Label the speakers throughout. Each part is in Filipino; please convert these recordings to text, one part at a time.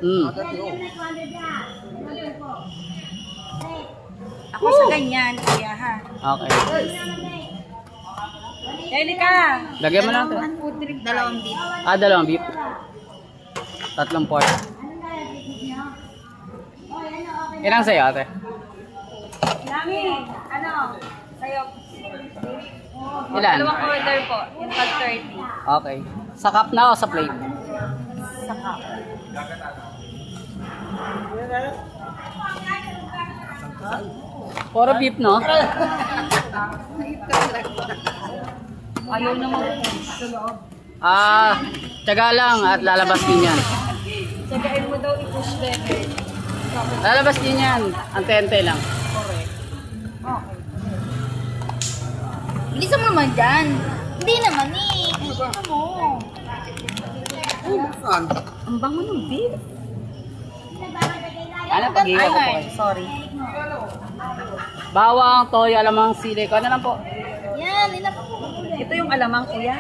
Speaker 1: Mm.
Speaker 2: Ako sa ganyan, kuya ha.
Speaker 1: Okay.
Speaker 2: Dali ka.
Speaker 1: Lagyan mo natin.
Speaker 2: Dalawang beef.
Speaker 1: Dalawang beef. Tatlong pork. Ilang sa'yo, ate?
Speaker 2: Lami, ano, sa'yo.
Speaker 1: Ilan?
Speaker 2: Dalawang order po, yung tag 30.
Speaker 1: Okay. Sa cup na o sa plate?
Speaker 2: Sa cup.
Speaker 1: Puro beef, no?
Speaker 2: Ayaw naman po.
Speaker 1: Tiyaga lang at lalabas din yan.
Speaker 2: Sagain mo daw i-push level.
Speaker 1: Lalabas din yan. Antente lang.
Speaker 2: Correct. Okay. Bilisan mo naman dyan. Hindi naman eh. Bilisan mo. Ang bango ng beef.
Speaker 1: Ano, pag-iwa ko po
Speaker 2: Ay,
Speaker 1: kayo.
Speaker 2: sorry.
Speaker 1: Bawang, toyo, alamang sili. Ano lang po?
Speaker 2: Yan, nila po. Ito yung alamang kuya.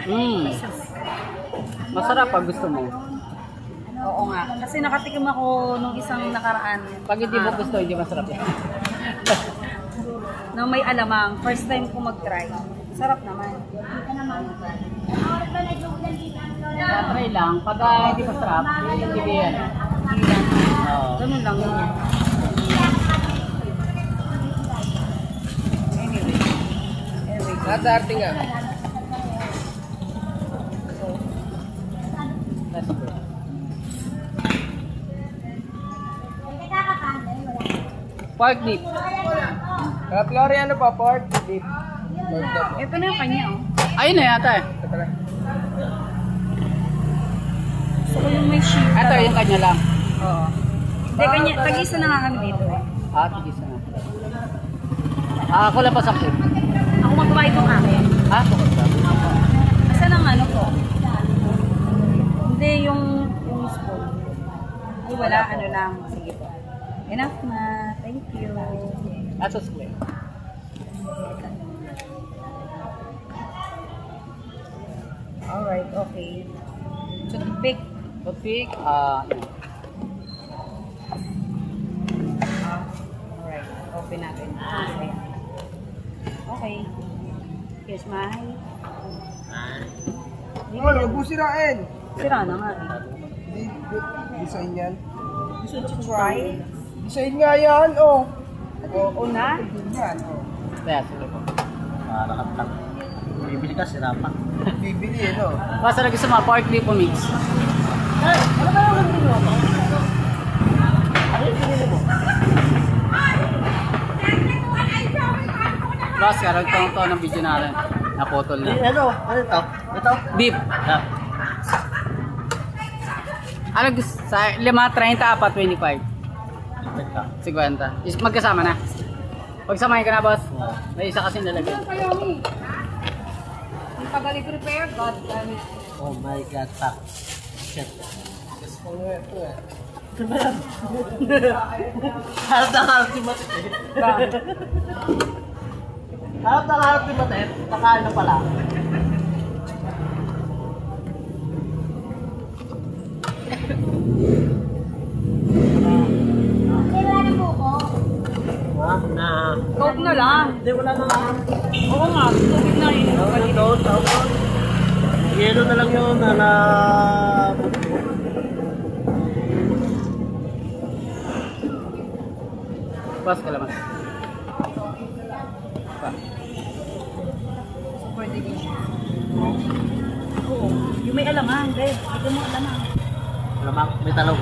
Speaker 1: Masarap pag gusto mo.
Speaker 2: Oo nga. Kasi nakatikim ako nung isang nakaraan.
Speaker 1: Pag hindi mo gusto, hindi masarap yan.
Speaker 2: Nang may alamang. First time ko mag-try. Sarap naman.
Speaker 1: Try lang. Pag hindi masarap, hindi yan. Oo.
Speaker 2: Ganun lang yun. Anyway.
Speaker 1: Nadarte nga. Pork dip.
Speaker 3: Glory, ano pa? Pork beef.
Speaker 2: Ito na yung kanya oh.
Speaker 1: Ayun na yata eh.
Speaker 2: Gusto ko yung may sheet.
Speaker 1: Ito yung kanya lang.
Speaker 2: Oo. Hindi, kanya. Tag-isa na nga kami dito.
Speaker 1: Tigisa na. Ako lang pa sa food.
Speaker 2: Ako magbabayad ng akin.
Speaker 1: Bukod ka.
Speaker 2: Asan ang ano ko? Hindi, yung spoon. Ay, wala. Ano lang. Sige po. Enough na. Thank you.
Speaker 1: Aso square.
Speaker 2: Alright, okay. So, big.
Speaker 1: Toothpick.
Speaker 2: Alright, open natin. Ayan. Okay. Here's my...
Speaker 3: Oh, huwag mo sirain.
Speaker 2: Sira na nga eh.
Speaker 3: Design yan.
Speaker 2: Should you try?
Speaker 3: Design nga yan, oh.
Speaker 2: Oo na?
Speaker 3: Yan, oh.
Speaker 1: Kaya, sige po.
Speaker 4: Nakatang. Bibili ka, sira pa.
Speaker 3: Bibili, no?
Speaker 1: Basta na gusto mo, pork dip o mix.
Speaker 4: Ano ba yung nandun mo? Ano yung pinili mo?
Speaker 1: Boss, karagtong to ng video natin. Naputol na.
Speaker 4: Ano? Ano ito? Ito?
Speaker 1: Beef. Ano gusto? Sa 5, 30, 4, 25. 50. Magkasama na. Pagsamahin ka na, boss. May isa kasi nalagyan.
Speaker 2: Ang tagal i-prepare, God damn it.
Speaker 4: Oh my God, pak. Shit. Harap na harap si Matet eh. Harap na harap si Matet. Nakain na pala. Ha? Na.
Speaker 2: Coke na lang.
Speaker 4: Hindi, wala na lang.
Speaker 2: Oo nga, tubig na yun.
Speaker 4: Yelo na lang yun na
Speaker 1: Boss, kalaman.
Speaker 2: Super delicious. Oo. Yung may alamang, babe. Ito mo alamang.
Speaker 4: lamang, may talong.